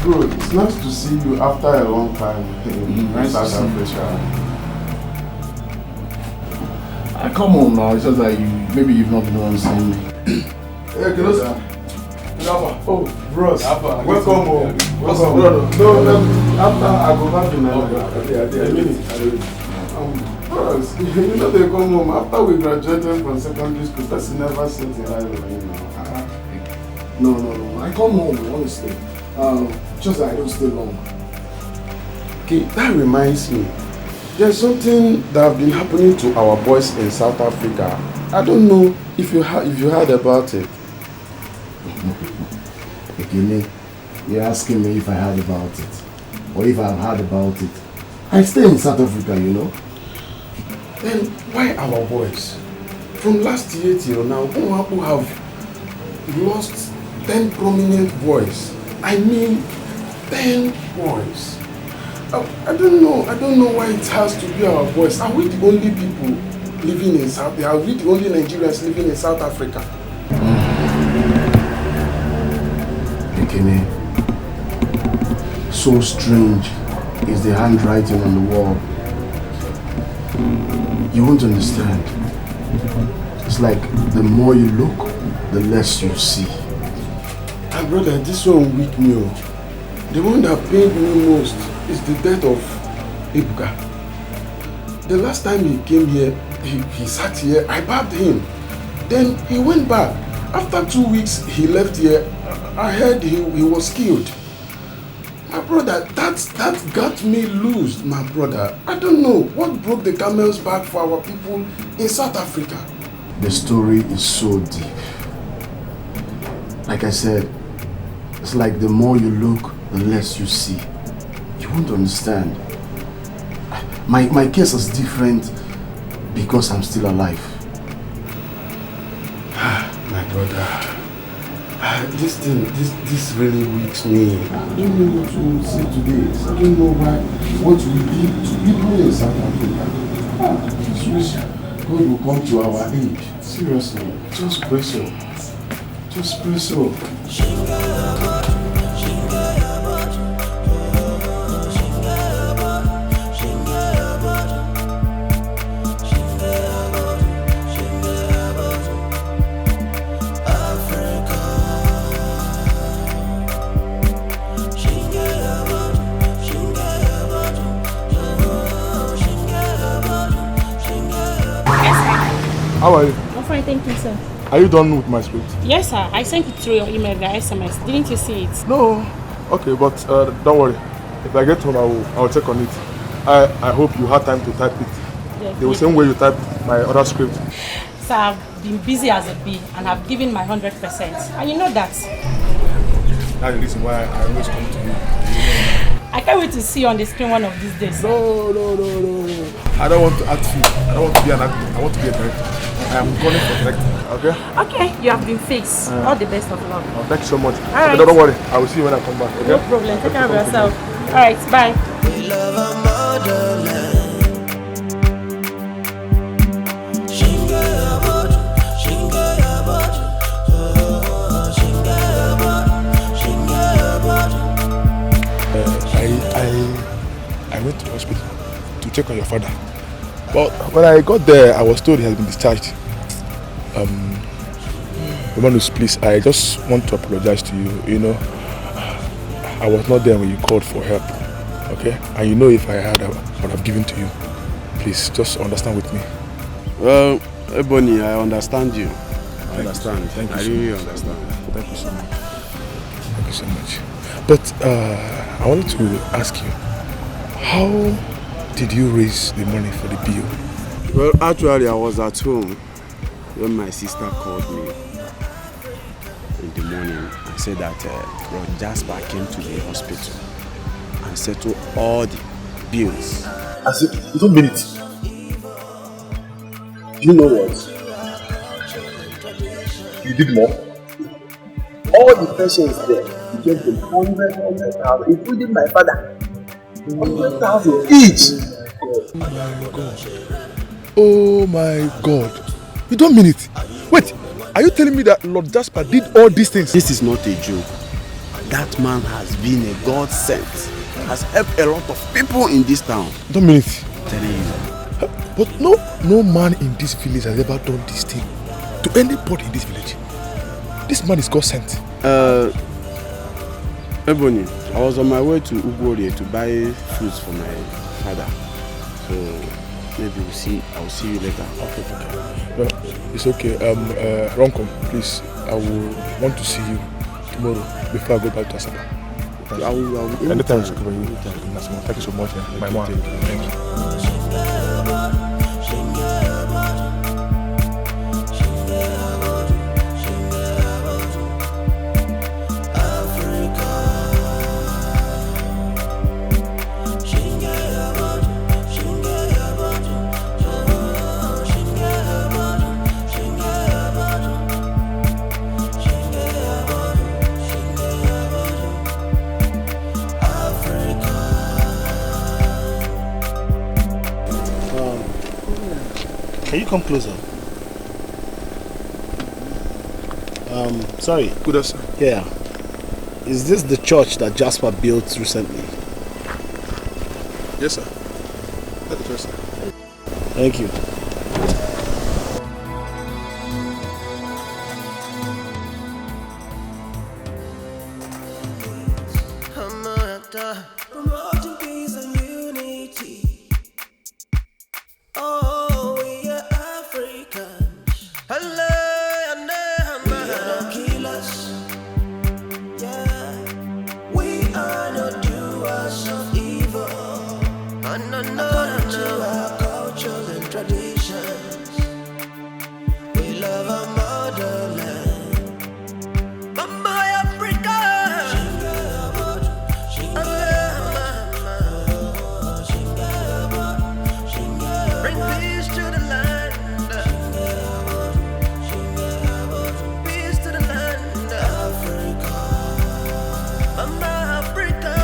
Bro, it's nice to see you after a long time in South Africa. I come home now, it's just that maybe you've not been on seeing me. Hey, Kilosa. Oh, Bros. Welcome home. Welcome. No, after I go back to Nigeria. Bros, you know they come home. After we graduated from secondary school, person never sent a eye on you now. No. I come home, honestly. Just that I don't stay long. Okay, that reminds me. There's something that have been happening to our boys in South Africa. I don't know if you heard about it. Ekene, you're asking me if I heard about it, or if I've heard about it. I stay in South Africa, you know. Then why our boys? From last year till now, Uwakwe have lost 10 prominent boys. I mean, 10 boys. I don't know why it has to be our boys. Are we the only people living in South? Are we the only Nigerians living in South Africa? Ekene, so strange is the handwriting on the wall. You won't understand. It's like the more you look, the less you see. And brother, this one weak me. The one that pained me most is the death of Emeka. The last time he came here, he sat here, I babbed him. Then he went back. After 2 weeks, he left here. I heard he was killed. My brother, that got me loose, my brother. I don't know what broke the camel's back for our people in South Africa. The story is so deep. Like I said, it's like the more you look, the less you see. You won't understand. My case is different because I'm still alive. My brother, this really weaks me. I don't know what to say today. I don't know what we did to people in South Africa. I just wish God will come to our aid. Seriously, just pray so. Just pray so. How are you? I'm fine, thank you, sir. Are you done with my script? Yes, sir. I sent it through your email via SMS. Didn't you see it? No. Okay, but don't worry. If I get home, I will check on it. I hope you had time to type it. Yes. The same way you typed my other script. Sir, I've been busy as a bee and have given my 100%. And you know that. That's the reason why I always come to you. I can't wait to see you on the screen one of these days. No. I don't want to act film. I don't want to be an actor. I want to be a director. I am calling for director. Okay? Okay, you have been fixed. All the best of luck. Oh, thank you so much. All right. Okay, don't worry. I will see you when I come back. Okay? No problem. Take care of yourself. All right, bye. We love our motherland. I went to the hospital to check on your father. But when I got there, I was told he has been discharged. Romanus, please, I just want to apologize to you. You know, I was not there when you called for help. Okay? And you know if I had, I would have given to you. Please, just understand with me. Well, Ebony, I understand you. I understand. Thank you. I really understand. Thank you so much. Thank you so much. But I wanted to ask you, how did you raise the money for the bill? Well, actually, I was at home when my sister called me in the morning and said that Lord Jasper came to the hospital and settled all the bills. I said, you don't mean it. You know what? You did more. All the patients there became from 100,000, including my father. 100,000 each. Oh my God. You don't mean it. Wait, are you telling me that Lord Jasper did all these things? This is not a joke. That man has been a God sent. Has helped a lot of people in this town. Don't mean it. Telling you. But no man in this village has ever done this thing to anybody in this village. This man is God sent. Ebony, I was on my way to Uwakwe to buy fruits for my father. So maybe I'll see you later. Okay. No, it's okay. Ronkom, please. I will want to see you tomorrow before I go back to Asaba. Anytime you come here. Thank you so much. My mom. Thank you. Can you come closer? Sorry. Good, sir. Yeah. Is this the church that Jasper built recently? Yes, sir. That's the church, sir. Thank you. Promoting peace and unity. Oh, we are Africans. Hello, we are no killers. Yeah, we are no doers of evil. According to our cultures and traditions, we love our motherland. Mama Africa. Bring peace to the land. Peace to the land. Africa. Mama Africa.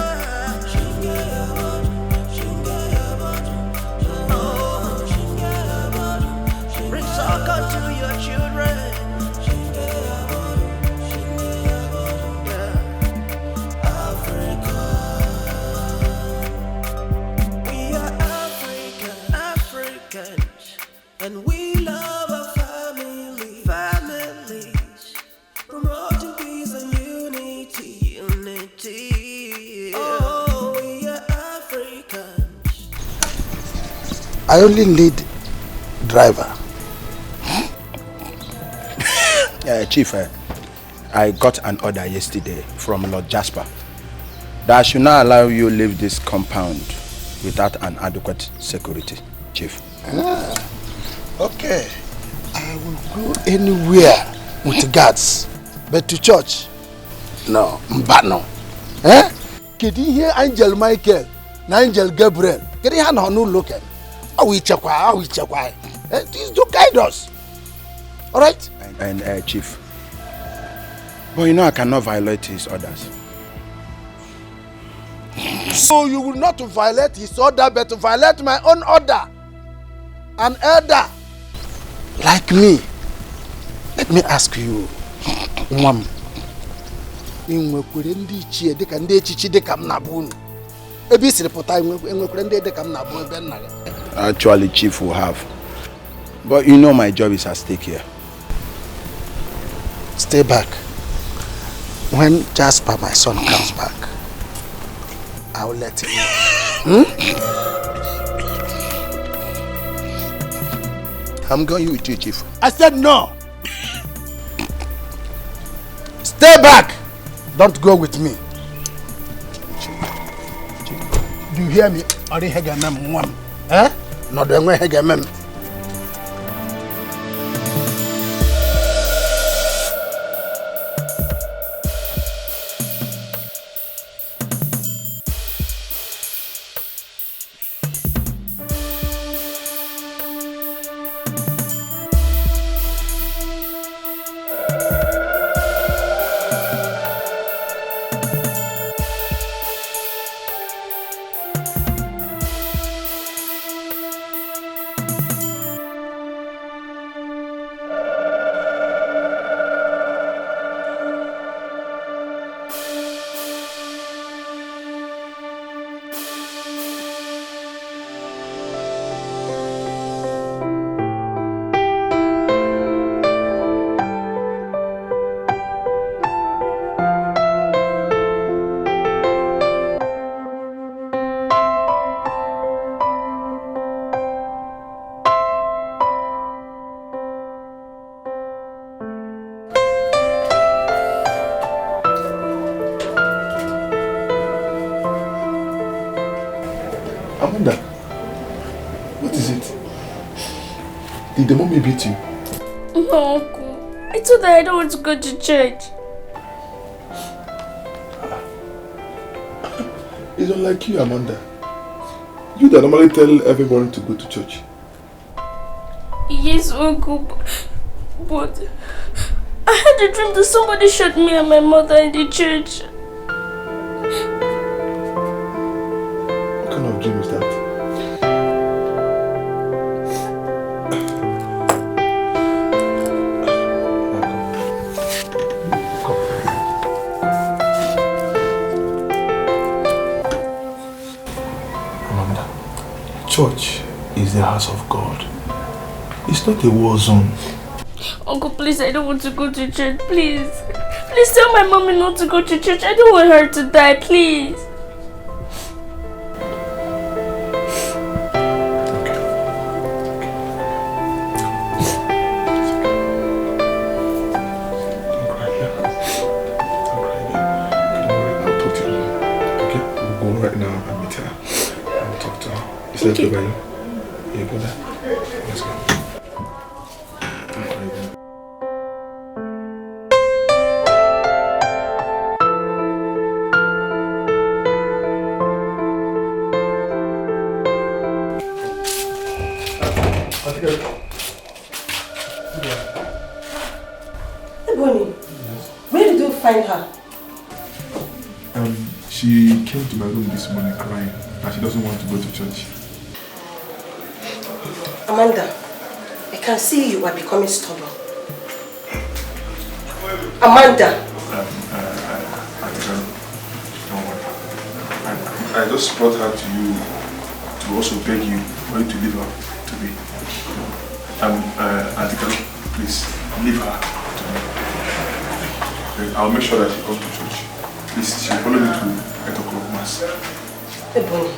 Oh, bring soccer to your children. Yeah. Africa. We are Africans, and we love our families, promoting peace and unity. Oh, we are Africans. I only lead driver. Chief, I got an order yesterday from Lord Jasper that I should not allow you leave this compound without an adequate security, Chief. Okay. I will go anywhere with guards. But to church? No. Mbano. Eh? Kedi here Angel Michael na Angel Gabriel. Kedi ha no look at. Awi chekwa. These do guide us. All right? And Chief, but you know I cannot violate his orders. So you will not violate his order, but to violate my own order. An elder like me. Let me ask you, Mwam. Inwekwere ndị ichie dịka ndị echichi dịka m na bụ unu. Ebe isi repụta inwekwere ndị dịka m na bụ ebe nna gị. Actually, Chief will have. But you know my job is at stake here. Stay back. When Jasper, my son, comes back, I will let him know. I'm going with you, Chief. I said no. Stay back. Don't go with me. Do you hear me? Eh? No, don't go hegemem. Amanda, what is it? Did the mommy beat you? No, Uncle. I told her I don't want to go to church. It's unlike you, Amanda. You that normally tell everyone to go to church. Yes, Uncle, but I had a dream that somebody shot me and my mother in the church. What kind of dream is that? Amanda, church is the house of God. It's not a war zone. Uncle, please, I don't want to go to church, please. Please tell my mommy not to go to church. I don't want her to die, please. Is that okay by you? You go there. Let's go. Hey Bonnie, where did you find her? She came to my room this morning crying that she doesn't want to go to church. Amanda, I can see you are becoming stubborn. Amanda! I just brought her to you to also beg you for you to leave her to me. Auntie, please leave her to me. I'll make sure that she comes to church. Please, she'll follow me to 8 o'clock mass. Hey Bonnie,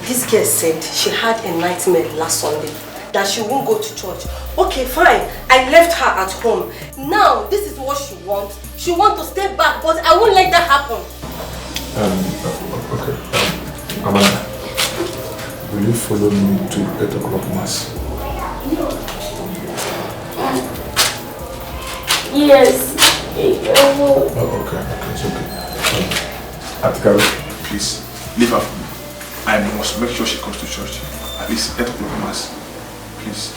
this girl said she had a nightmare last Sunday that she won't go to church. Okay, fine. I left her at home. Now, this is what she wants. She wants to stay back, but I won't let that happen. Okay. Amanda, will you follow me to 8 o'clock mass? Yes. I will. Okay, it's okay. Atika, please, leave her for me. I must make sure she comes to church. At least 8 o'clock mass. Please.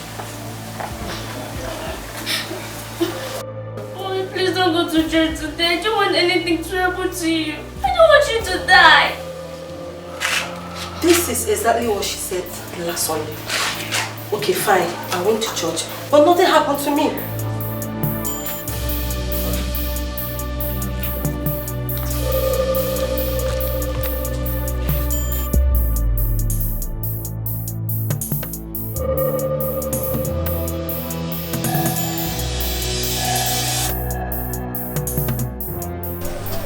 Mommy, please don't go to church today. I don't want anything to happen to you. I don't want you to die. This is exactly what she said last Sunday. Okay, fine. I went to church, but nothing happened to me.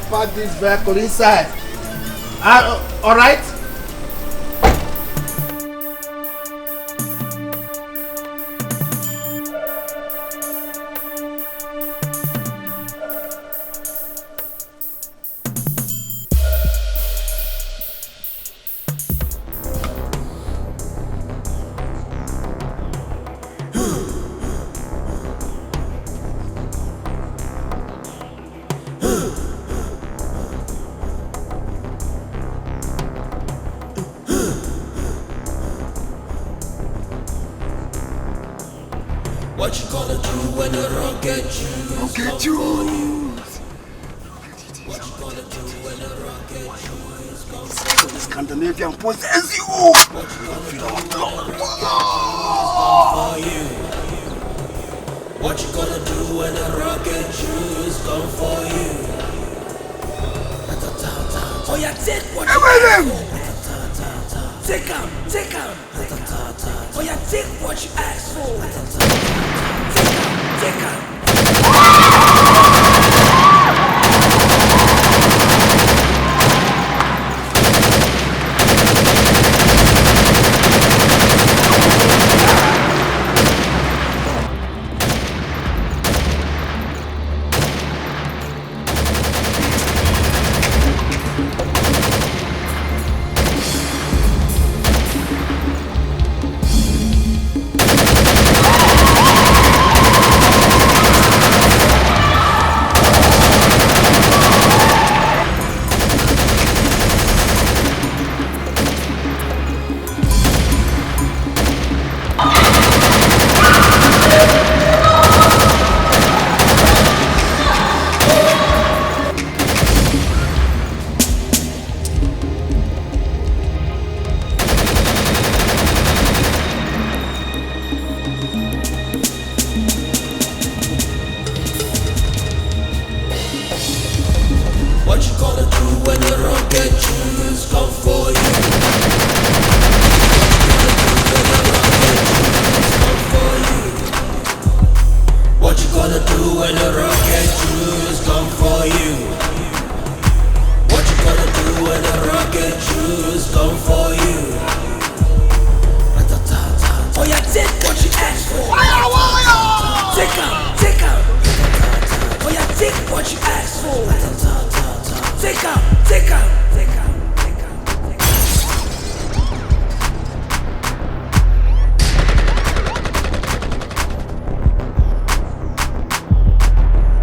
Park this vehicle inside. All right. What you gonna do when the rocket shoots? Rocket shoots. What you gonna do when the rocket shoots? The Scandinavian possess you. Feel our blood. What you gonna do when the rocket shoots come for you? Oh yeah, take what you ask for. Take him. Oh yeah, take what you ask for. Take him. What you gonna do when the rocket shoes come for you? What you gonna do when the rocket shoes come for you? What you gonna do when the rocket shoes come for you? Oh yeah, take what you asked for. Fire, fire! Take out, take out. Oh yeah, take what you asked for. Take out, take out, take out.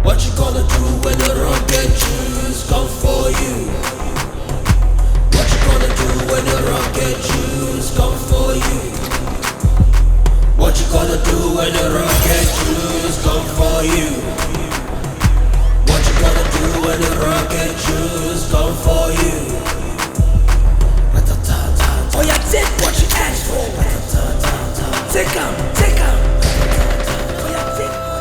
What you gonna do when the rocket shoes come for you? What you gonna do when the rocket shoes come for you? What you gonna do when the rocket shoes come for you? What you gonna do when the rocket shoes come for you? Oh yeah, take what you asked for. Take 'em, take 'em. Oh yeah, take what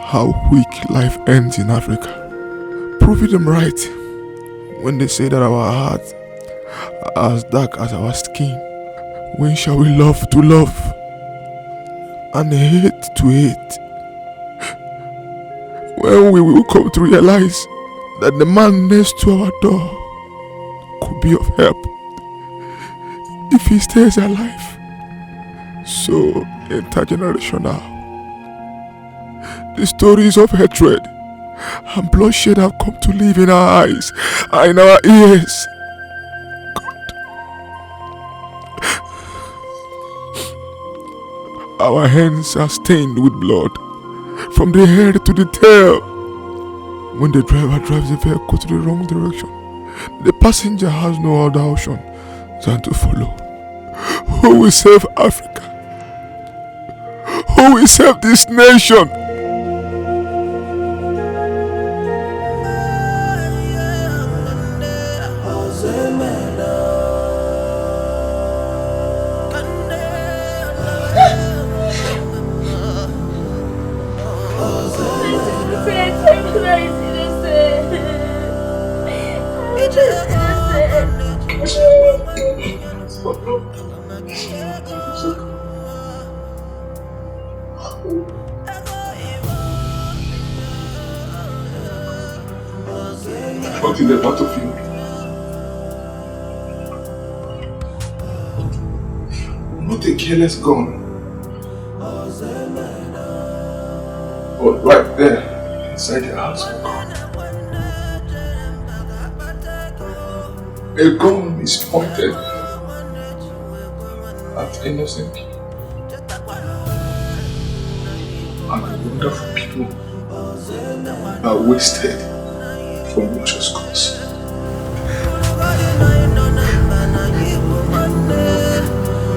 how quick life ends in Africa. Proving them right when they say that our hearts are as dark as our skin. When shall we love to love and hate to hate? When we will come to realize that the man next to our door could be of help if he stays alive. So intergenerational. The stories of hatred and bloodshed have come to live in our eyes and in our ears. God. Our hands are stained with blood from the head to the tail. When the driver drives the vehicle to the wrong direction, the passenger has no other option than to follow. Who will save Africa? Who will save this nation? What is the part of you? Not a careless gun. But right there, inside your house, a gun is pointed at innocent people and wonderful people are wasted for malicious cause.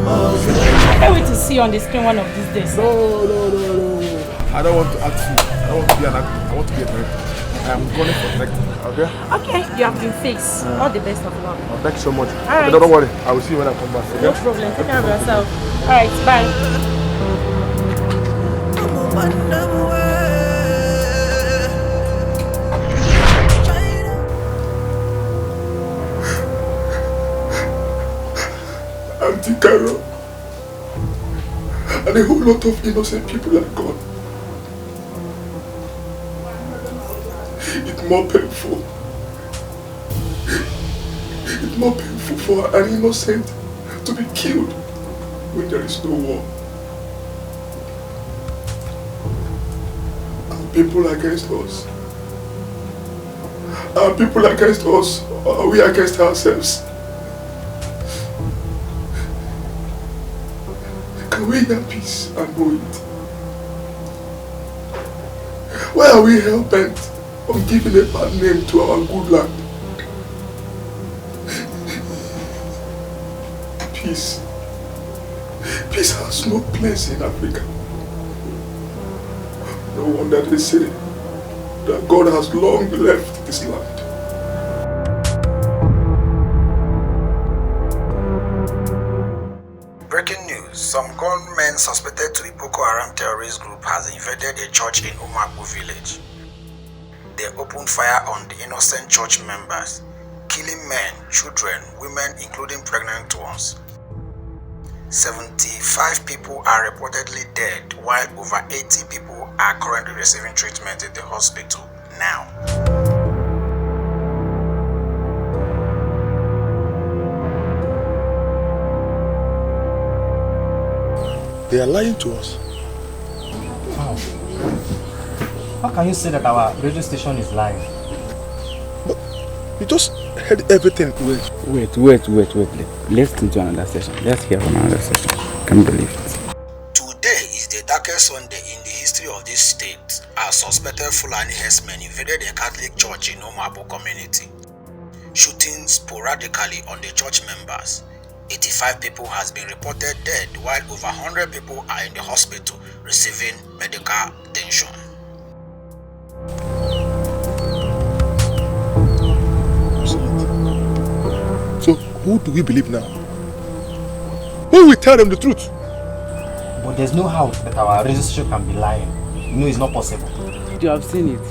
I can't wait to see you on the screen one of these days. No. I don't want to act you. I don't want to be an actor. I want to be a director. I am going for directing. Okay? Okay, you have been fixed. All the best of luck. Oh, thank you so much. Alright. Don't worry. I will see you when I come back. Okay? No problem. Take care of yourself. Alright, bye. Auntie Carol and a whole lot of innocent people are gone. It's more painful. It's more painful for an innocent to be killed when there is no war. Are people against us? Are people against us, or are we against ourselves? Can we hear peace and know it? Why are we hell-bent on giving a bad name to our good land? Peace. Peace has no place in Africa. No wonder they say that God has long left this land. Breaking news. Some gunmen suspected to be Boko Haram terrorist group has invaded a church in Uwakwe village. They opened fire on the innocent church members, killing men, children, women, including pregnant ones. 75 people are reportedly dead, while over 80 people are currently receiving treatment in the hospital now. They are lying to us. How? How can you say that our radio station is lying? But you just heard everything. Wait. Listen to another session. Let's hear from another session. Can't believe it. Today is the darkest Sunday in the history of this state, as suspected Fulani herdsmen invaded a Catholic church in Nwariboko community, shooting sporadically on the church members. 85 people has been reported dead, while over 100 people are in the hospital receiving medical attention. So who do we believe now? Who will tell them the truth? But there's no how that our registration can be lying. No, it's not possible. thought you have seen it.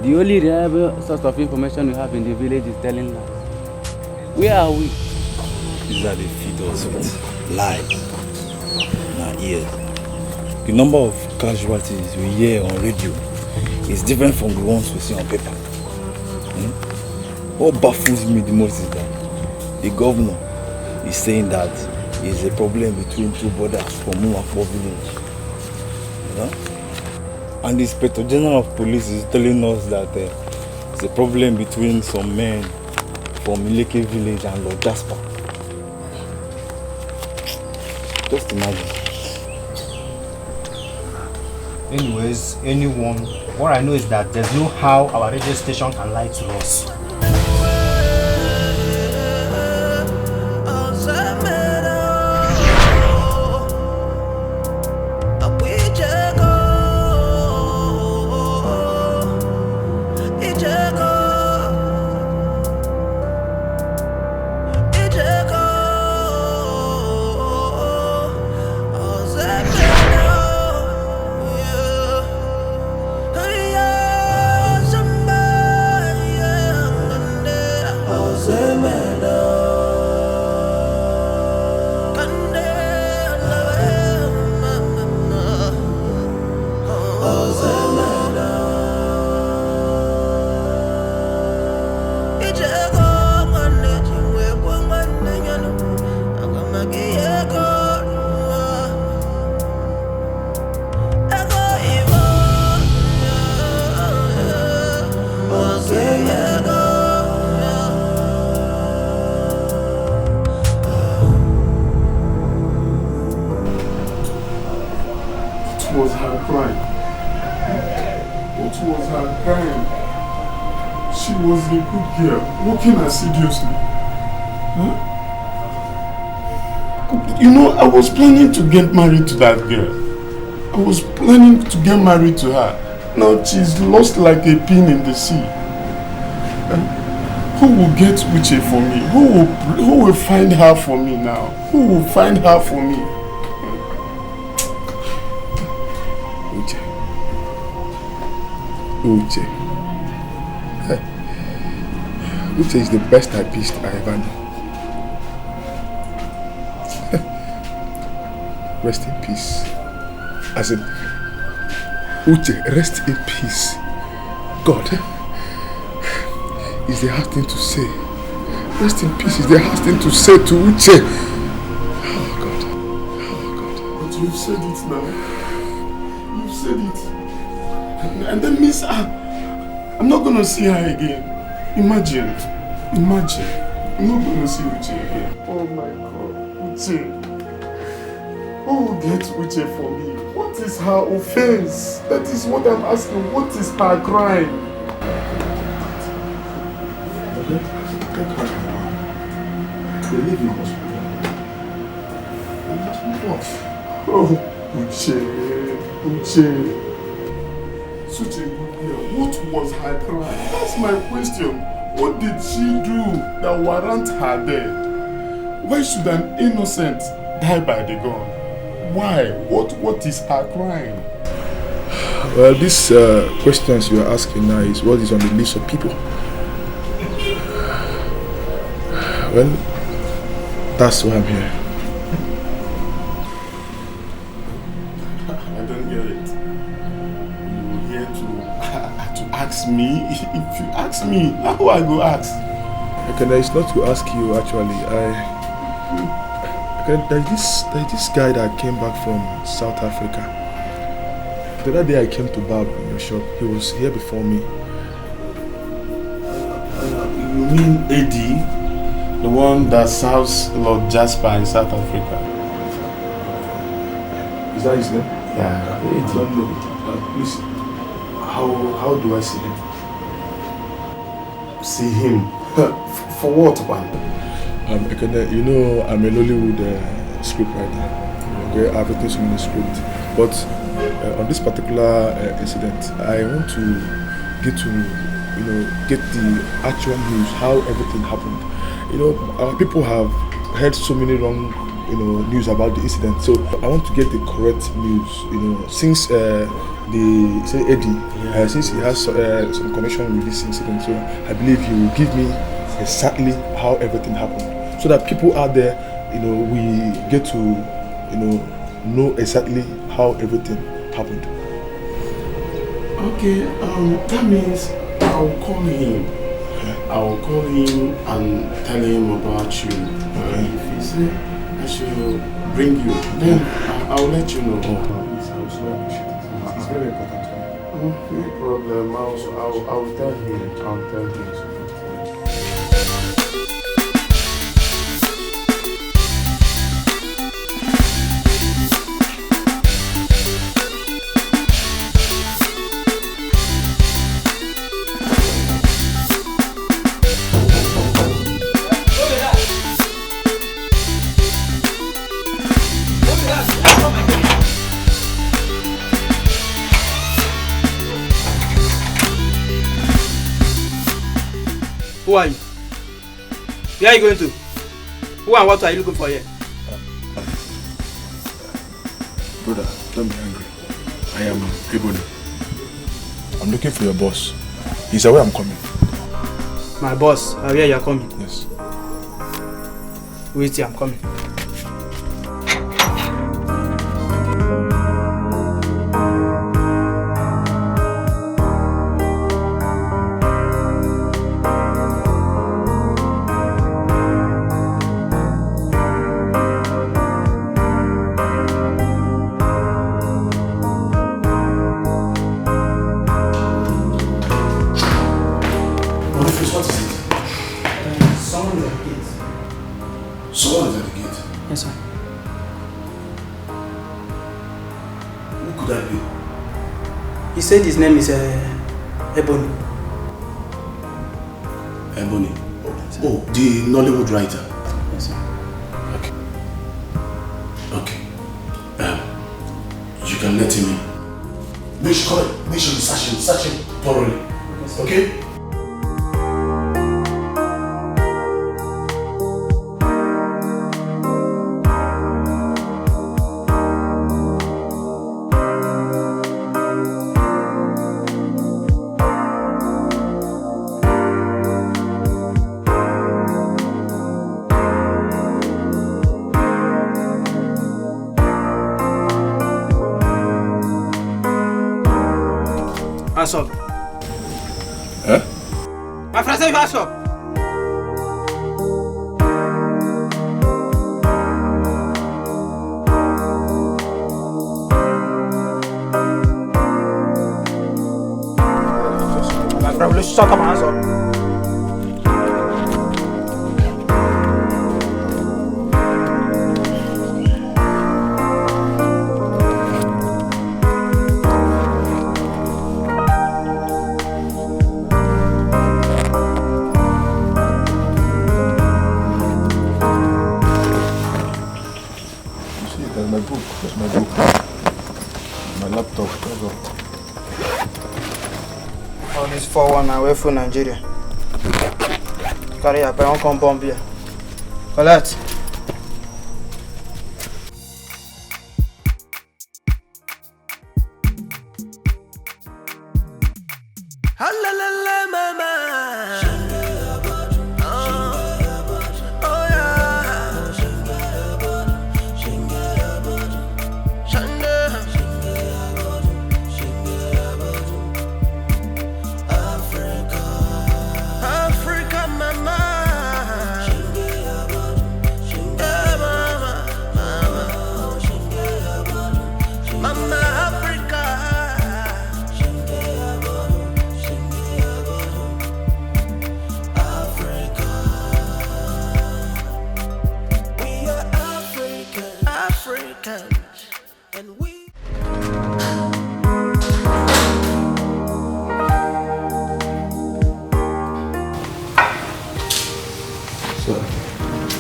The only reliable source of information we have in the village is telling lies. Where are we? These are the feed us with lies in our ears. The number of casualties we hear on radio is different from the ones we see on paper. What baffles me the most is that the governor is saying that it's a problem between two brothers from Uwakwe village. And the Inspector General of Police is telling us that it's a problem between some men from Nnakihe village and Lord Jasper. Just imagine. Anyways, what I know is that there's no how our radio station can lie to us. Working assiduously. You know, I was planning to get married to that girl. I was planning to get married to her. Now she's lost like a pin in the sea. Who will get Uche for me? Who will find her for me now? Who will find her for me? Uche. Uche is the best typist I ever knew. Rest in peace. I said, Uche, rest in peace. God, is the hard thing to say. Rest in peace is the hard thing to say to Uche. Oh God. Oh God. But you've said it now. You've said it. And that means I'm not going to see her again. Imagine. I'm not going to see Uche again. Oh my God. Uche. Who will get Uche for me? What is her offense? That is what I'm asking. What is her crime? They live in hospital. Oh, Uche. Such a good girl. What was her crime? That's my question. What did she do that warrant her death? Why should an innocent die by the gun? Why? What is her crime? Well, these questions you are asking now is what is on the list of people. Well, that's why I'm here. I don't get it. You're here to ask me? If you ask me, how I go ask? Okay, it's not to ask you actually. There's this guy that came back from South Africa. The other day I came to Bob in your shop. He was here before me. You mean Eddie? The one that serves Lord Jasper in South Africa? Is that his name? Yeah, Eddie. I don't know. Please, how do I see him? See him? For what, man? You know, I'm a Nollywood scriptwriter. Okay, everything's in the script. But on this particular incident, I want to get the actual news, how everything happened. You know, our people have heard so many wrong, news about the incident. So I want to get the correct news. You know, since Eddie, since he has some connection with this incident, so I believe he will give me exactly how everything happened, so that people out there, we get to, know exactly how everything happened. Okay, that means I'll call him. I'll call him and tell him about you. If he says I should bring you, then I'll let you know. Please, I also appreciate it. It's very important to me. No problem. I'll tell him. I'll tell him. Who are you? Where are you going to? Who and what are you looking for here? Brother, don't be angry. I am Egbo. I'm looking for your boss. He's aware I'm coming. My boss, where you are coming? Yes. Wait here, I'm coming. He said his name is Ebony. Ebony? Oh, the Nollywood writer? Yes, sir. Okay. You can let him in. Make sure you search him thoroughly. Okay? Hands up. Huh? My friend said hands up. My friend, will you shut up and hands up? All this 4-1 away from Nigeria. Carry your pen, come bomb here. Collect.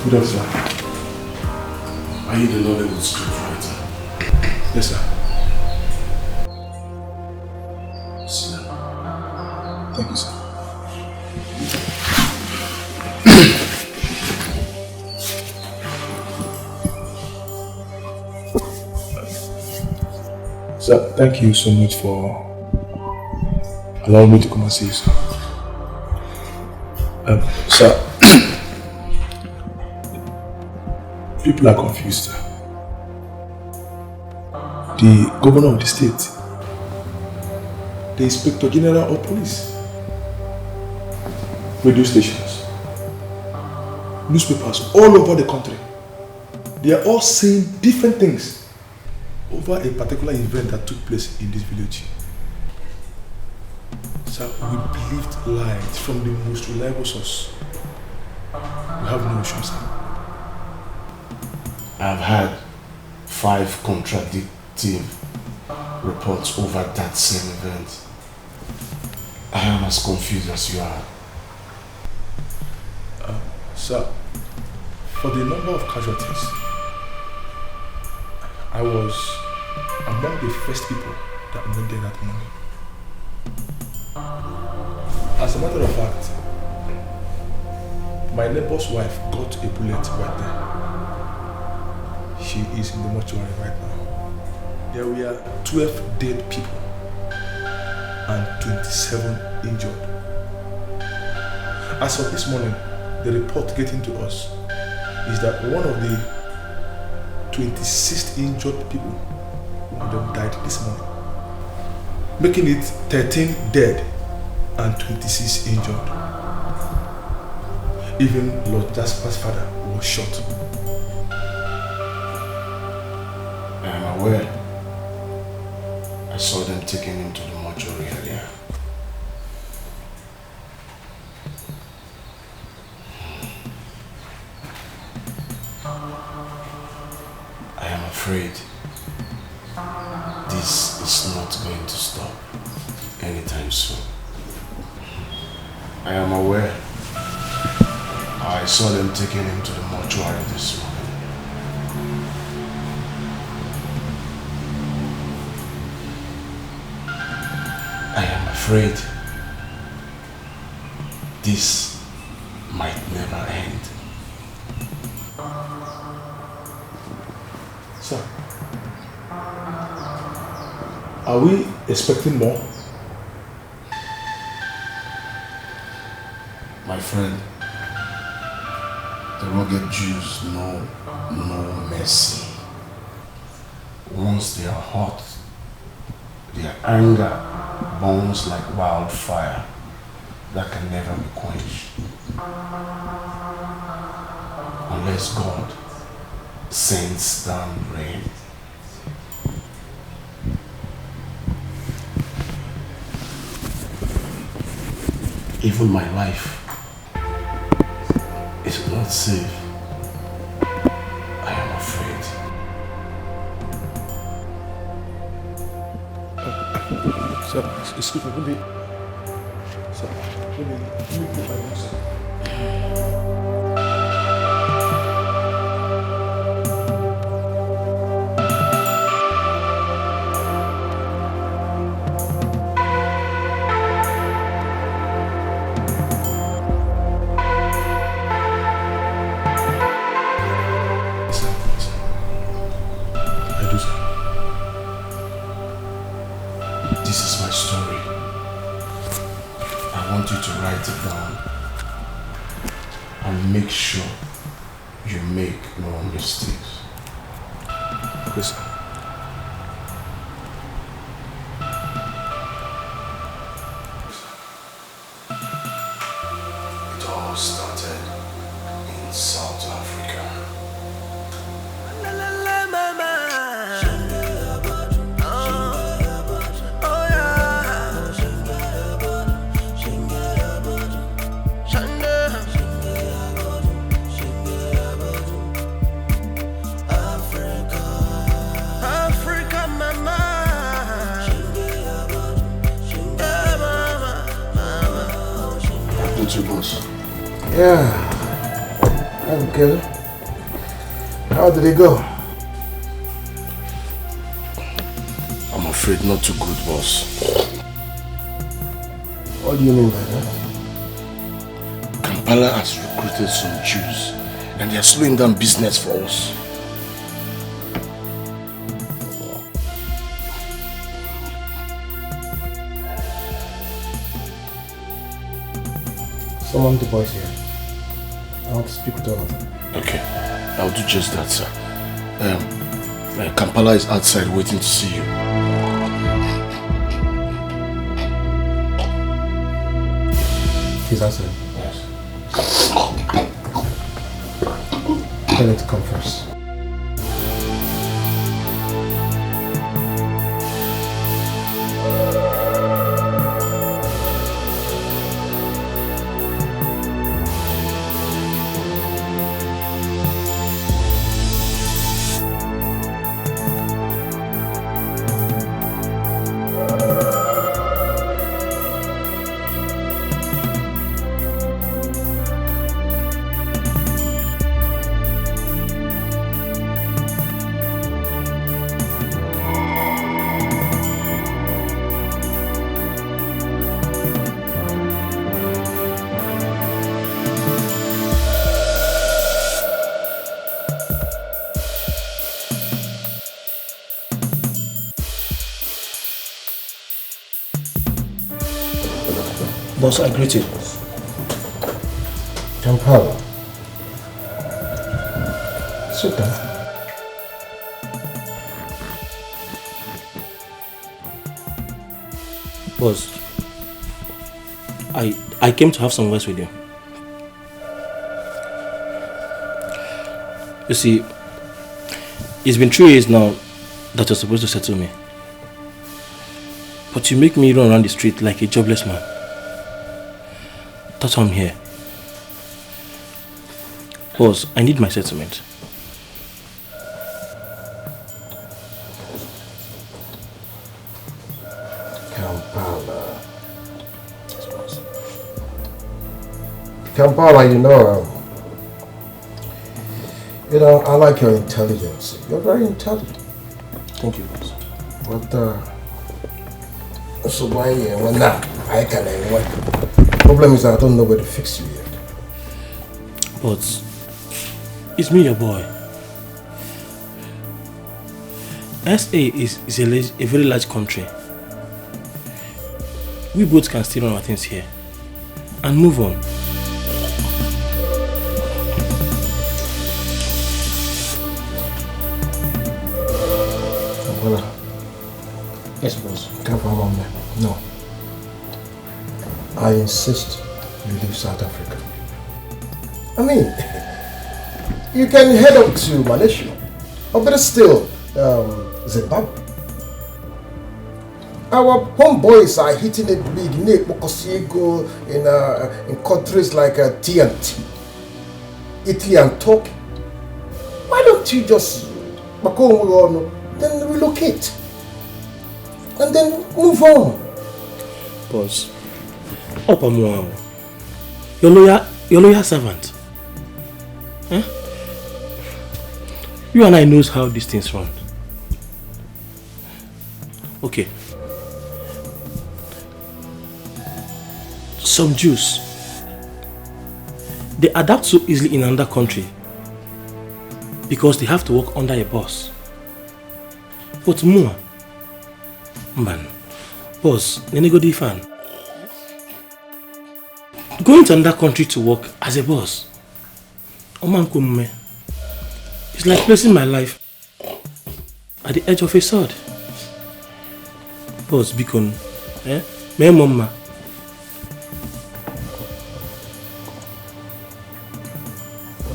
Good afternoon, sir. Are you the Nollywood script writer? Yes, sir. Sit down. Thank you, sir. Sir, thank you so much for allowing me to come and see you, sir. Sir, people are confused, sir. The governor of the state, the inspector general of police, radio stations, newspapers all over the country, they are all saying different things over a particular event that took place in this village. Sir, we believed lies from the most reliable source. We have no issues, sir. I've had 5 contradictive reports over that same event. I am as confused as you are. Sir, for the number of casualties, I was among the first people that went there that morning. As a matter of fact, my neighbor's wife got a bullet right there. She is in the mortuary right now. There were 12 dead people and 27 injured. As of this morning, the report getting to us is that one of the 26 injured people, one of them died this morning, making it 13 dead and 26 injured. Even Lord Jasper's father was shot. I am aware. I saw them taking him to the mortuary earlier. I am afraid this is not going to stop anytime soon. I am aware. I saw them taking him to the mortuary this morning. I am afraid this might never end. Sir, are we expecting more? My friend, the rugged Jews know no mercy. Once they are hot, their anger burns like wildfire that can never be quenched. Unless God sends down rain. Even my life is not safe. I am afraid. Sir, excuse me, let me put my voice up. Make sure you make no mistakes. Okay, sir. It all started in South Africa. Yeah, I'm good. How did it go? I'm afraid not too good, boss. What do you mean by that? Kampala has recruited some Jews and they are slowing down business for us. summon the boys here. I want to speak with all of them. Okay, I'll do just that, sir. Kampala is outside waiting to see you. He's outside? Yes. Tell him to come first. Boss, I greet you. Kampala. Sit down. Boss, I came to have some words with you. You see, it's been 3 years now that you're supposed to settle me. But you make me run around the street like a jobless man. That's why I'm here. Boss, I need my settlement. Kampala, you know, I like your intelligence. You're very intelligent. Thank you, boss. But, so why, now, I can, problem is I don't know where to fix you yet. But, it's me, your boy. SA is a very large country. We both can still run our things here and move on. Yes, boss. No. I insist you leave South Africa. I mean, you can head up to Malaysia, or better still, Zimbabwe. Our homeboys are hitting it big in countries like TNT, Italy and Turkey. Why don't you just then relocate and then move on? Boss, your loyal servant. Huh? You and I knows how these things run. Okay. Some Jews, they adapt so easily in another country because they have to work under a boss. But more, man, boss, go fan. Going to another country to work as a boss, it's like placing my life at the edge of a sword. Boss, Bikon, my mama.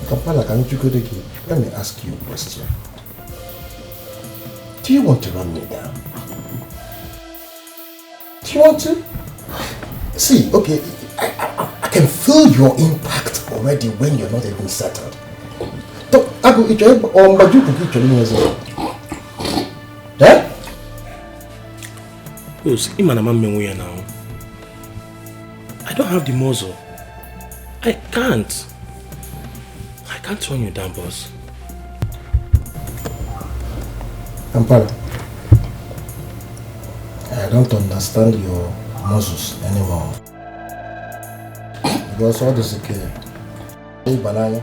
Kampala, let me ask you a question. Do you want to run me down? Do you want to? See, okay, I can feel your impact already when you're not even settled. I don't have the muzzle. I can't run you down, boss. Kampala, I don't understand your muscles anymore. Because all this is okay. Hey, banana.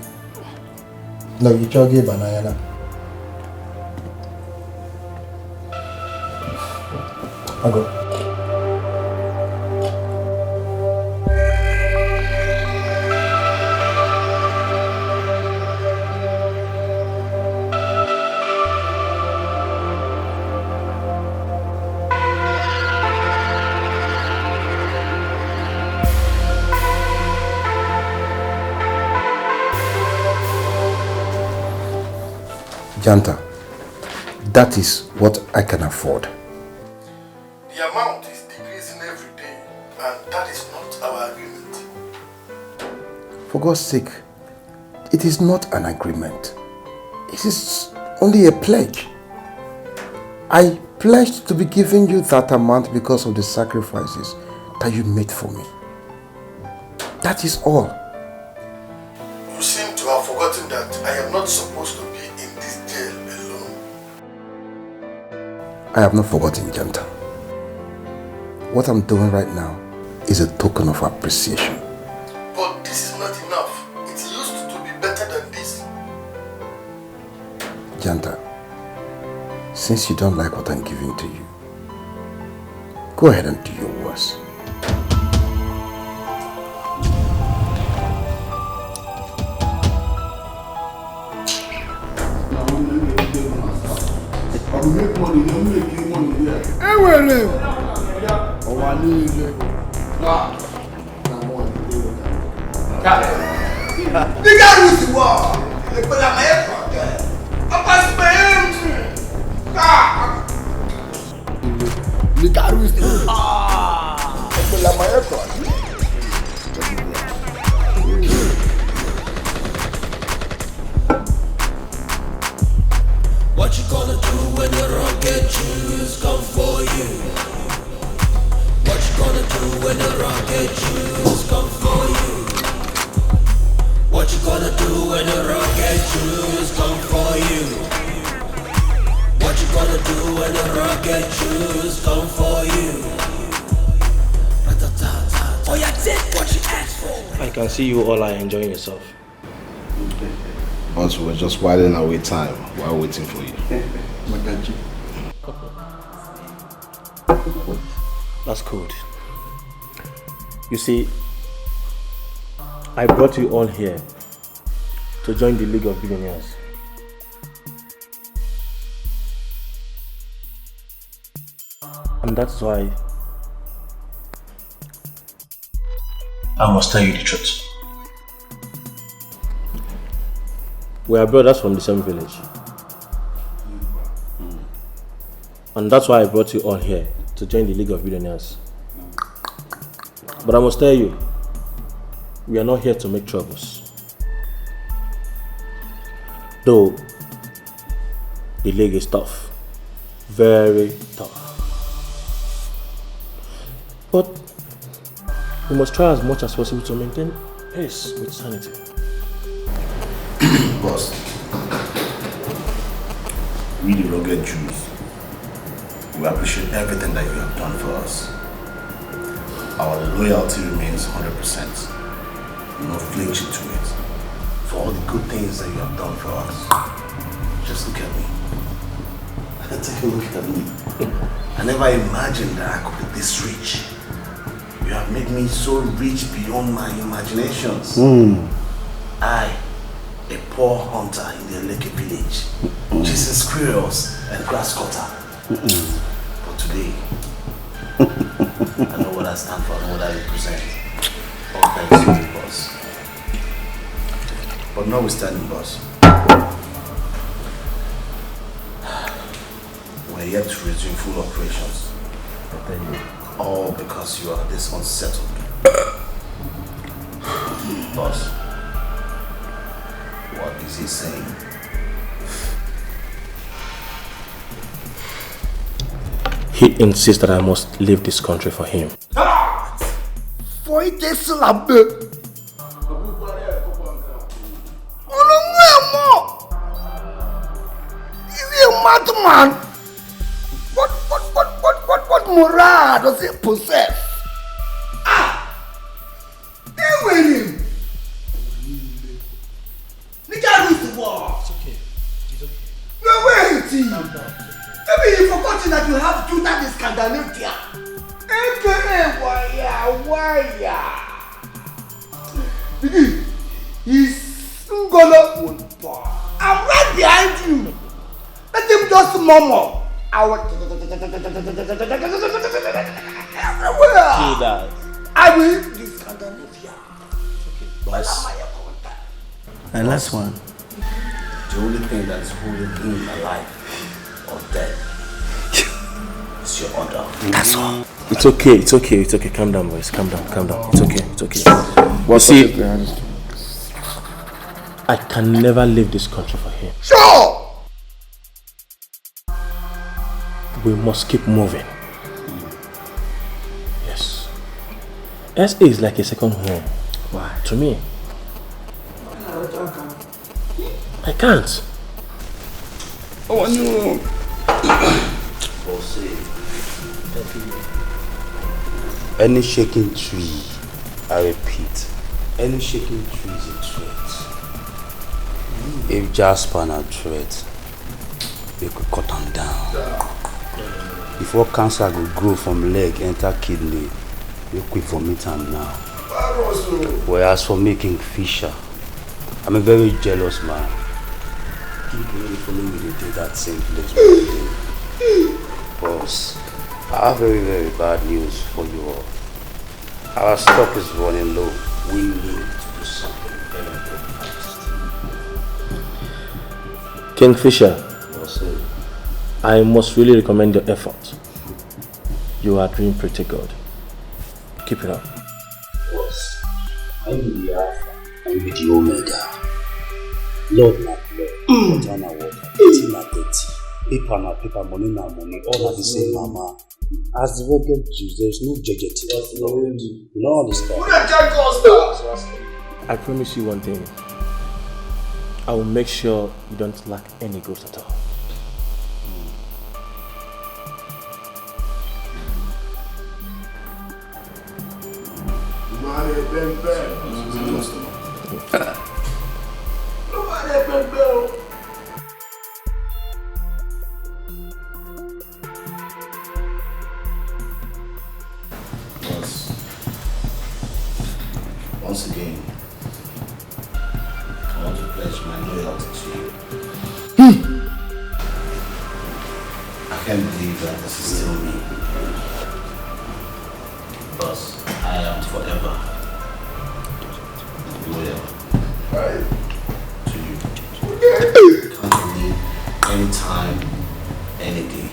No, you chug a banana. I go. Janta, that is what I can afford. The amount is decreasing every day, and that is not our agreement. For God's sake, it is not an agreement. It is only a pledge. I pledged to be giving you that amount because of the sacrifices that you made for me. That is all. You seem to have forgotten that I am not supposed to be in this jail alone. I have not forgotten, Janta. What I'm doing right now is a token of appreciation. But this is not enough. It used to be better than this. Janta, since you don't like what I'm giving to you, go ahead and do your worst. What you gonna do when the rocket shoes come for you? What you gonna do when the rocket shoes come for you? What you gonna do when the rocket shoes come for you? What you gonna do when the rocket shoes come for you? Oh yeah, take what you asked for. I can see you all are enjoying yourself. But we're just whiling away time while waiting for you. That's good. You see, I brought you all here to join the League of Billionaires. And that's why I must tell you the truth. We are brothers from the same village. And that's why I brought you all here to join the League of Billionaires. But I must tell you, we are not here to make troubles. Though the league is tough, very tough. But we must try as much as possible to maintain peace with sanity. Boss, we the rugged Jews, we appreciate everything that you have done for us. Our loyalty remains 100%. No flinching to it. For all the good things that you have done for us. Just look at me. Take a look at me. I never imagined that I could be this rich. You have made me so rich beyond my imaginations. I, a poor hunter in the Eleke village, chasing squirrels and grass cutter. But today, I know what I stand for and what I represent. All thanks to you, boss. But notwithstanding, boss, we're yet to resume full operations. All because you are this unsettled. Boss, what is he saying? He insists that I must leave this country for him. For it is slabbe. Is he a madman? What morale does he possess? They with him. The guy who's the war. It's okay. It's okay. No way, maybe you forgotten that you have to that Scandinavia. He's gonna. I'm right behind you. Let him just murmur. I will this Scandinavia. Boss. And last one. The only thing that is holding him alive or dead is your order. That's all. It's okay. Calm down, boys. Calm down. It's okay. See, I can never leave this country for him. Sure! We must keep moving. Yes. SA is like a second home. Why? To me. I can't. Oh, no. Any shaking tree, I repeat, any shaking tree is a threat. If Jasper not a threat, we could cut him down. Before cancer will grow from leg, enter kidney, we could vomit him now. Whereas for making Fisher, I'm a very jealous man. Keep following me to do that same place. Boss, I have very, very bad news for you all. Our stock is running low. We need to do something very fast. Kingfisher, I must really recommend your effort. You are doing pretty good. Keep it up. Boss, I am the Alpha and with the Omega. Lord not Lord, water na water, dirty na dirty. Paper na paper, money na money, all are the same mama. As the world gets juice, there's no judging. You don't understand. I promise you one thing. I will make sure you don't lack any goods at all. Once again, I want to pledge my loyalty to you. I can't believe that this is still me. But I am forever loyal to you. Count on me anytime, any day.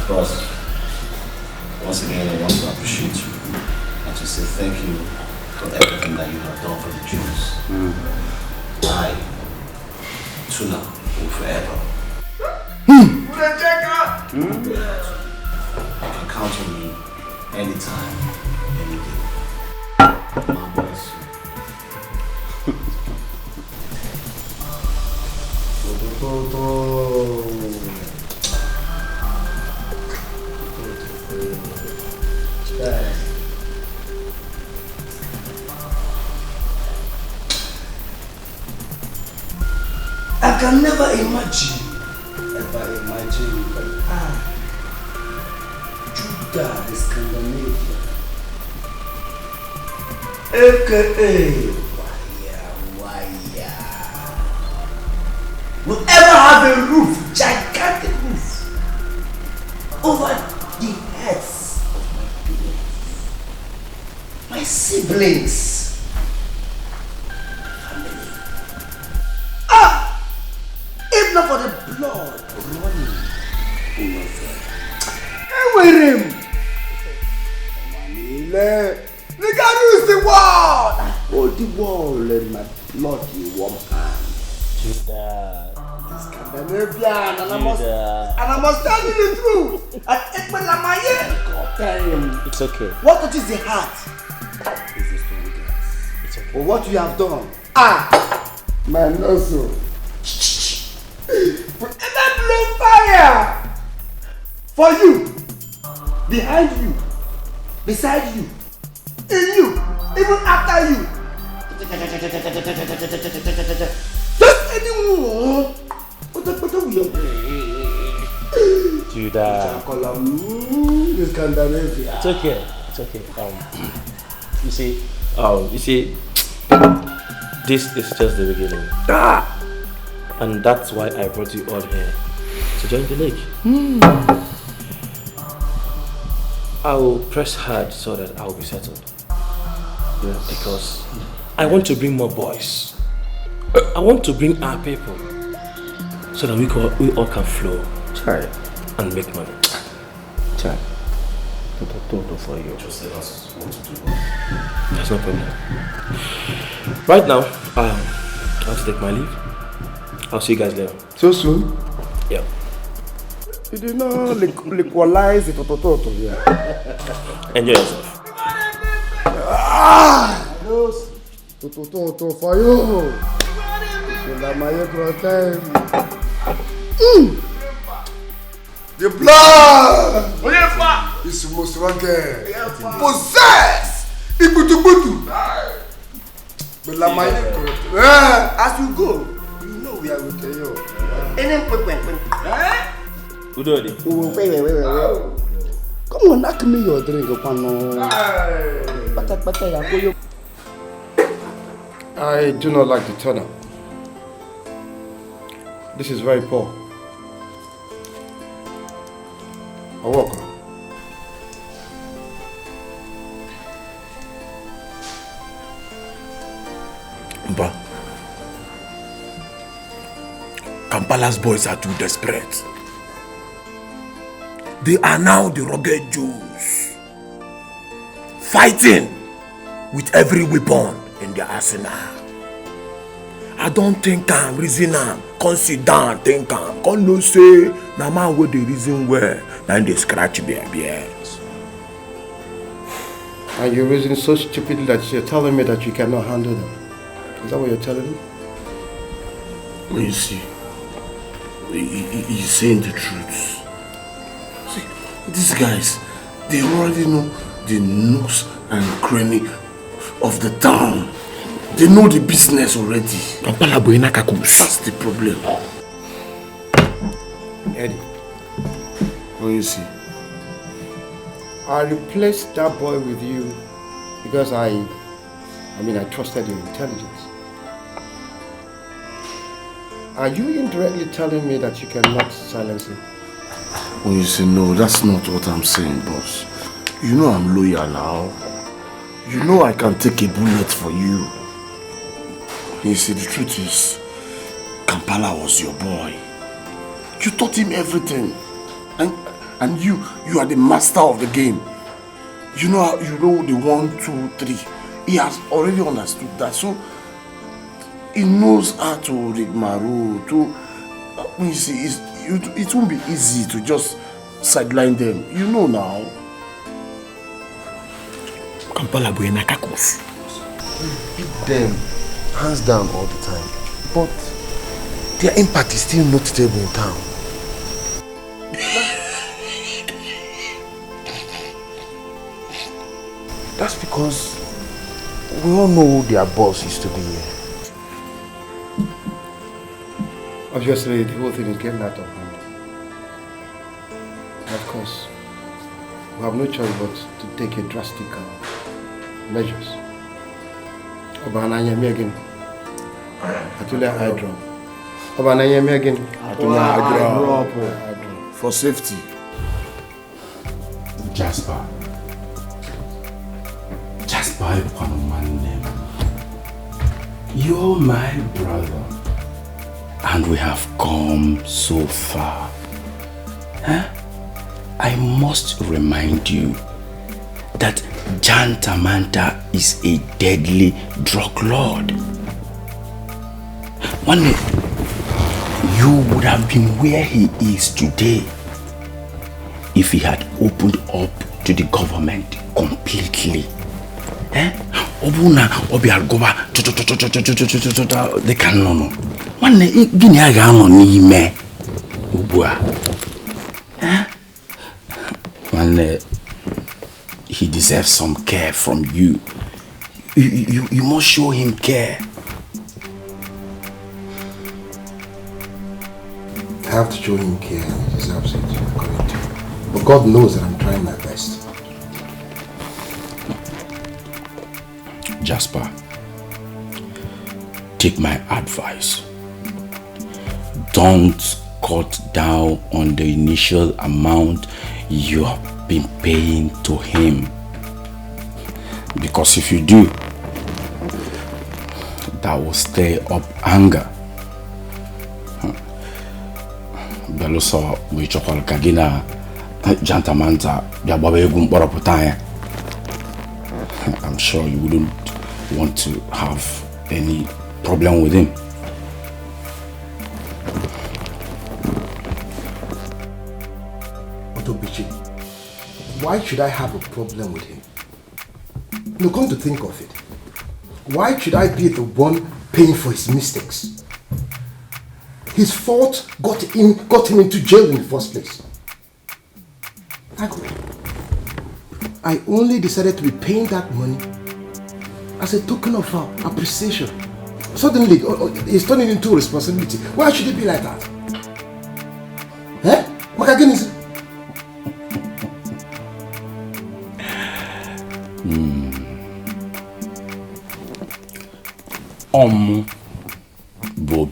But once again, I want to appreciate you and to say thank you for everything that you have done for the Jews. I, Tuna, will forever. You can count on me anytime, any day. My boss. I can never imagine that Judah the Scandinavian, aka Waya, will ever have a roof, gigantic roof, over the heads of my parents, my siblings. If not for the blood running in my veins. And with him, the God rules the world. I hold the world in my bloody warm hand. Judah. This Scandinavian, and I must tell you the truth. And It's okay. what touches the heart is the story. It's okay. For what you have done. My nozzle. Forever blow fire for you, behind you, beside you, in you, even after you. Just anyone. Judah. It's okay. You see, this is just the beginning. And that's why I brought you all here to join the league. I will press hard so that I will be settled. Because I want to bring more boys. I want to bring our people. so that we all can flow and make money. Chai. For you. Just let us want to do it. That's no problem. Right now, I have to take my leave. I'll see you guys later. So soon? Yeah. You did not equalize the toto here. Enjoy yourself. Toto for you. The blood is most rugged. Possess. As you go, you know we are with you. Udodi. Wait. Come on, knock me your drink. I do not like the turn up. This is very poor. I walk on. Mba, Kampala's boys are too desperate. They are now the rugged Jews, fighting with every weapon in their arsenal. I don't think I'm reason am, come sit down, think am, come no say, na man wey dey reason well, na they scratch their beards. And you're reasoning so stupidly that you're telling me that you cannot handle them. Is that what you're telling me? Well, you see, he's saying the truth. See, these guys, they already know the nooks and cranny of the town. They know the business already. That's the problem. Eddie. Well, you see, I replaced that boy with you because I trusted your intelligence. Are you indirectly telling me that you cannot silence him? well, you see, no, that's not what I'm saying, boss. You know I'm loyal now. You know I can take a bullet for you. You see, the truth is, Kampala was your boy. You taught him everything. And you are the master of the game. You know the 1, 2, 3. He has already understood that. So he knows how to read Maru. You see, it won't be easy to just sideline them. You know now. Kampala buena kakus. We beat them hands down all the time. But their impact is still noticeable in town. That's because we all know who their boss used to be here. Obviously, the whole thing is getting out of hand. Of course, we have no choice but to take a drastic measures. Obananya me again. Atulia hydro. Obananya me again. Atulia hydro. For safety. Jasper, you're my brother, and we have come so far. I must remind you that Jantamanta is a deadly drug lord. One day, you would have been where he is today if he had opened up to the government completely. Obuna obiargoba they can no. One day, gini aga no ni me. Ubua. One day, he deserves some care from you. You must show him care. I have to show him care. He deserves it, according to you. But God knows that I'm trying my best. Jasper, take my advice. Don't cut down on the initial amount you have been paying to him. Because if you do, that will stir up anger. Alaso we chokwal kagina jantamanta biababe egwu mkpọrọpụta anya. I'm sure you wouldn't want to have any problem with him. Otobichi, why should I have a problem with him? No, come to think of it, why should I be the one paying for his mistakes? His fault got him into jail in the first place. I only decided to be paying that money as a token of appreciation. Suddenly, it's turning into a responsibility. Why should it be like that? Eh? What again is it? Bo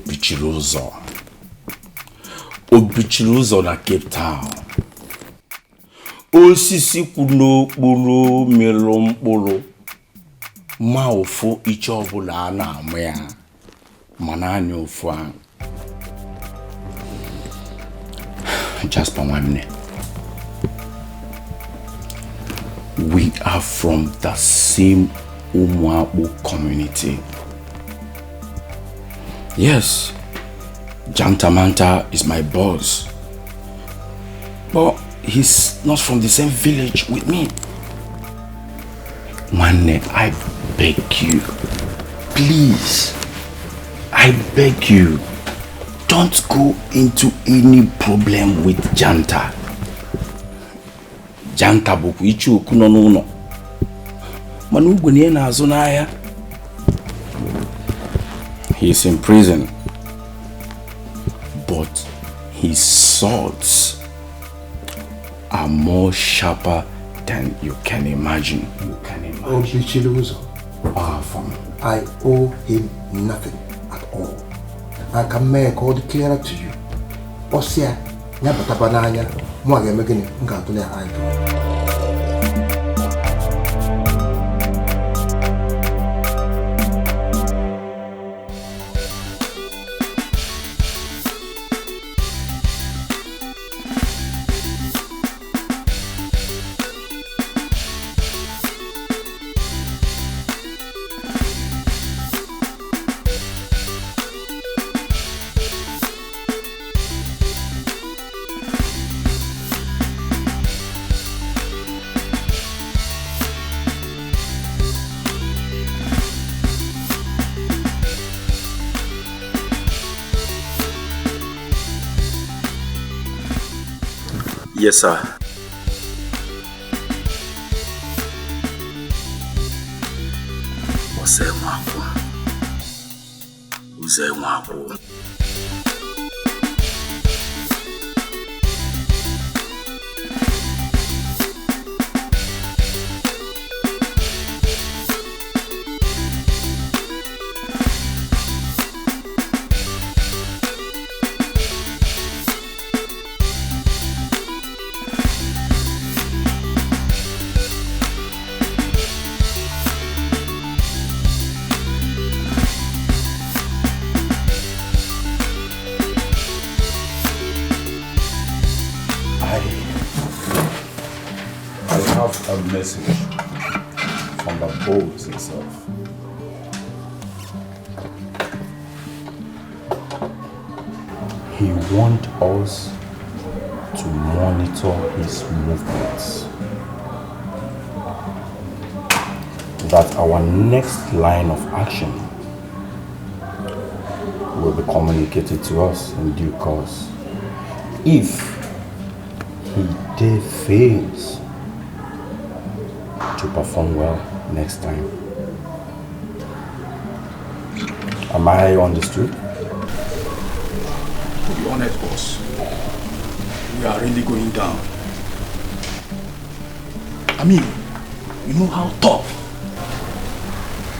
bichiri ụzọ na Cape Town. Osisi kwụ n'okporo mịrụ mkpụrụ ma ofu iche ọbụla a na-amụ ya mana anya ofu ahụ. Jasper nwanne, we are from the same Umuakpo community. Yes, Jantamanta is my boss, but he's not from the same village with me. Manne, I beg you, please, I beg you, don't go into any problem with Janta. Janta boku ichu okuno n'ụlọ. Mana ugwenye na-azụ n'ahịa. He's in prison, but his swords are more sharper than you can imagine. Oh, Bichiluzo. I owe him nothing at all. I can make all clearer to you. Osia, Nabatabananya, Mwagamagini, Ngatule Idol. Yes, sir. Uwakwe. A message from the boss himself. He wants us to monitor his movements, that our next line of action will be communicated to us in due course. If he fails to perform well next time. Am I understood? To be honest, boss, we are really going down. I mean, you know how tough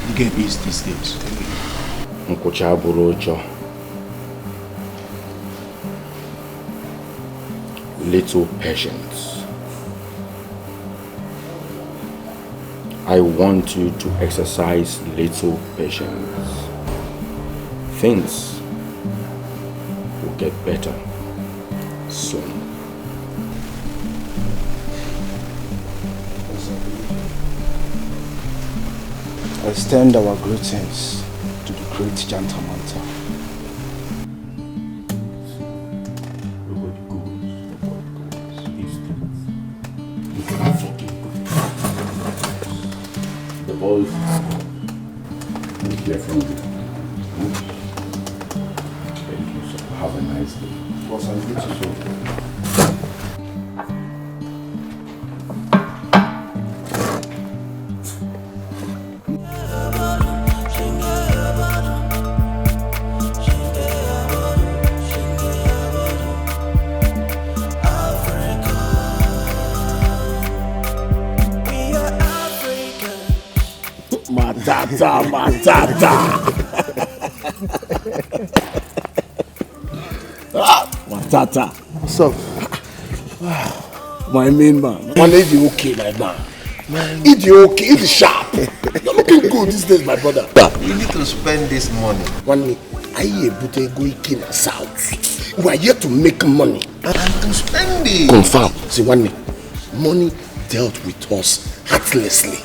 the game is these days. Nkocha Burojo. Little patience. I want you to exercise little patience. Things will get better son. I extend our greetings to the great gentleman. The boys will hear from you. Thank you, sir. Have a nice day. Boss, I'm good to show. Matata. Matata. What's up? My main man. Man, is you okay, my man? Is you okay? Is sharp? You're looking good these days, my brother. You need to spend this money. One I able to go in the south. We are here to make money. And to spend it. Confirm. See, one money dealt with us heartlessly.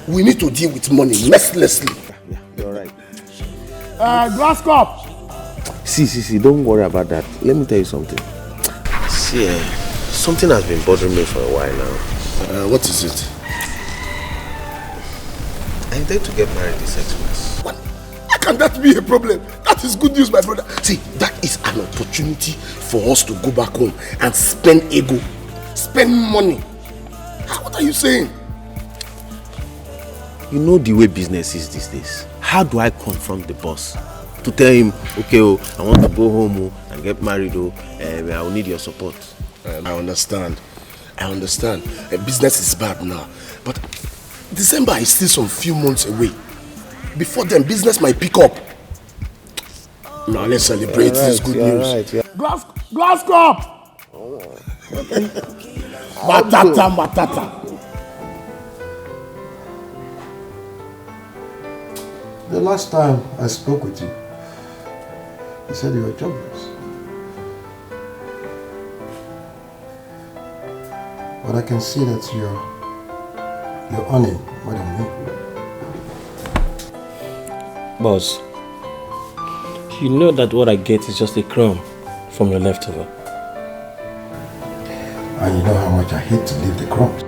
We need to deal with money mercilessly. Yeah, you're right. Glass cup. See, don't worry about that. Let me tell you something. See, something has been bothering me for a while now. What is it? I intend to get married this next month. What? How can that be a problem? That is good news, my brother. See, that is an opportunity for us to go back home and spend ego, spend money. What are you saying? You know the way business is these days. How do I confront the boss? To tell him, okay, I want to go home and get married, I will need your support. I understand. Business is bad now. But December is still some few months away. Before then, business might pick up. Now let's celebrate this good news. Right, yeah. Glass cup! Matata. The last time I spoke with you, you said you were jobless. But I can see that you're earning more than me. Boss, you know that what I get is just a crumb from your leftover. And you know how much I hate to leave the crumbs.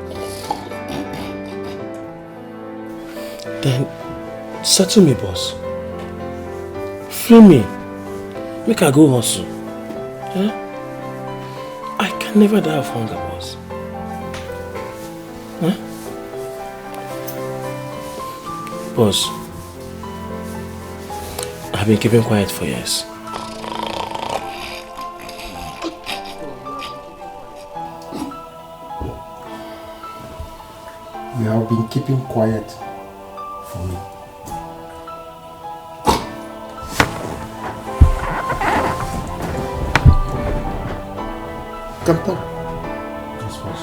Then settle me, boss. Free me. Make I go hustle. Eh? I can never die of hunger, boss. Eh? Boss, I've been keeping quiet for years. You have been keeping quiet for me. Kampa. Yes, boss.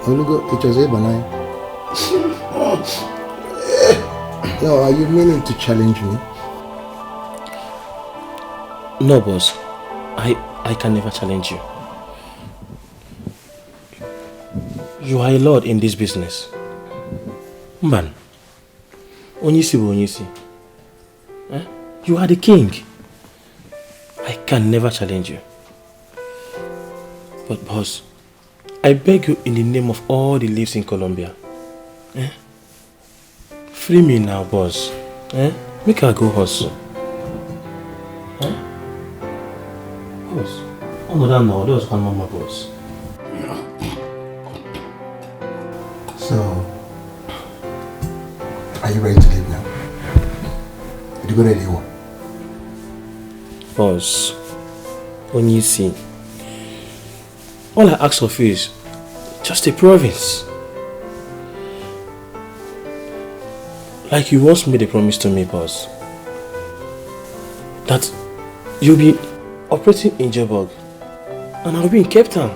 Olugo, it was a banana. Yo, are you meaning to challenge me? No, boss. I can never challenge you. You are a lord in this business. Man. Onyisi. Eh? You are the king. I can never challenge you. But boss, I beg you in the name of all the lives in Colombia. Eh? Free me now, boss. Eh? Make her go hustle. Eh? Boss. Oh no, that no, that was one mama, boss. So, are you ready to leave now? Are you ready? Boss, when you see, all I ask of you is just a province. Like you once made a promise to me, boss, that you'll be operating in Joburg and I'll be in Cape Town.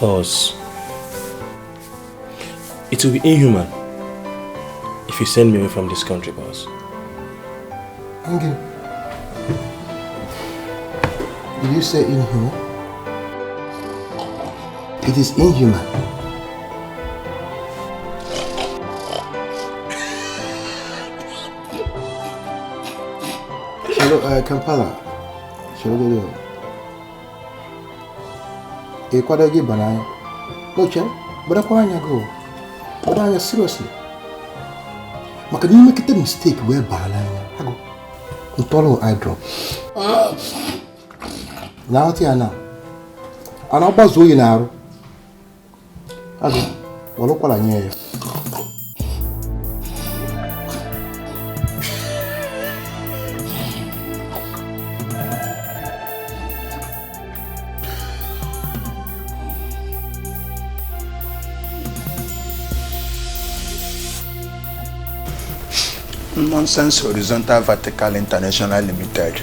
Boss, it will be inhuman if you send me away from this country, boss. Okay. Did you say inhuman? It is inhuman. Kampala. Shall we go? A quarter give banana. No, Chen, but a quarter go. But I seriously. But can you make a mistake where banana? I go. You follow eye drop. Now, Tiana. And I'll buzz you now. I go. Well, look what I hear. Nonsense Horizontal Vertical International Limited.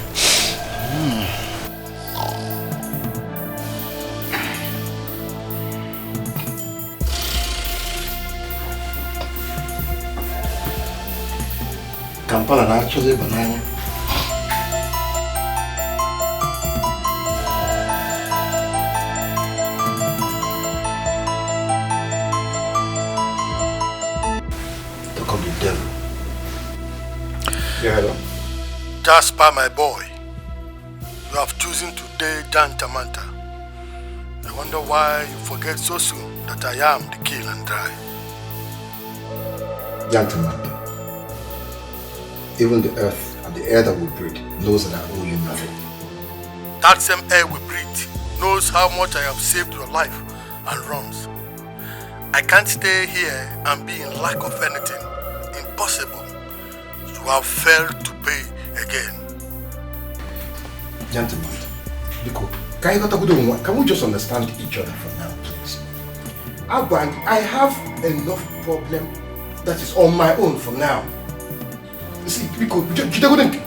Kampala na choose banana. Talk of the devil. Yeah, hello. Jasper, my boy, you have chosen today Jantamanta. I wonder why you forget so soon that I am the kill and dry. Jantamanta. Even the earth and the air that we breathe knows that I owe you nothing. That same air we breathe knows how much I have saved your life and runs. I can't stay here and be in lack of anything. Impossible. You have failed to pay again. Gentlemen, can we just understand each other for now, please? I have enough problem that is on my own for now. See,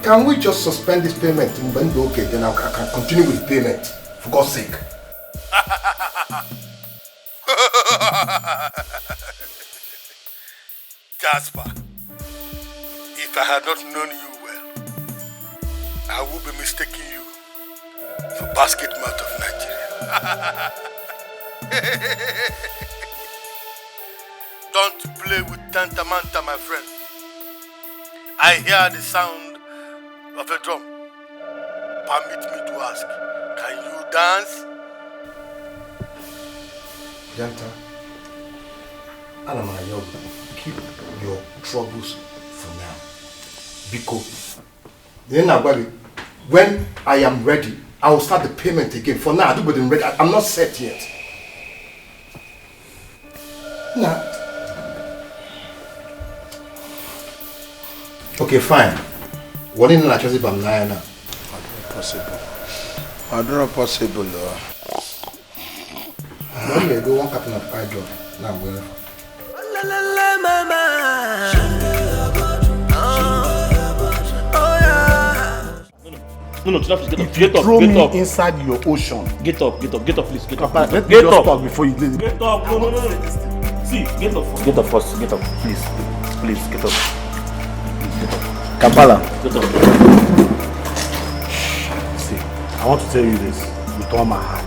can we just suspend this payment? Okay, then I can continue with the payment. For God's sake. Jasper, if I had not known you well, I would be mistaking you for basket mouth of Nigeria. Don't play with Tantamanta, my friend. I hear the sound of a drum. Permit me to ask, can you dance? Janta, Anamaya, keep your troubles for now. Because then when I am ready, I will start the payment again. For now, I do not ready. I'm not set yet. Nah. Okay, fine. What in the choice I'm now? Possible. I don't know possible. Now you go one carton of eye drop. Now I'm going. No, Synopsis, get up. If you Get up, throw get me up. inside your ocean. Get up, please. Get up. Let me Get just up. talk before you leave. Get up. No. See, get up first. Get up first. Get up, please. Please, get up. Please, get up. Kampala. Get up. See, I want to tell you this with all my heart.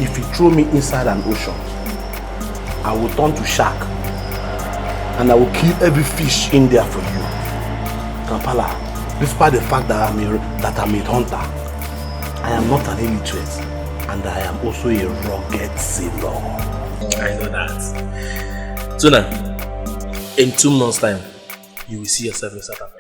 If you throw me inside an ocean, I will turn to shark and I will kill every fish in there for you. Kampala, despite the fact that I'm a hunter, I am not an illiterate and I am also a rugged sailor. I know that. Tuna, in 2 months' time, you will see yourself in South Africa.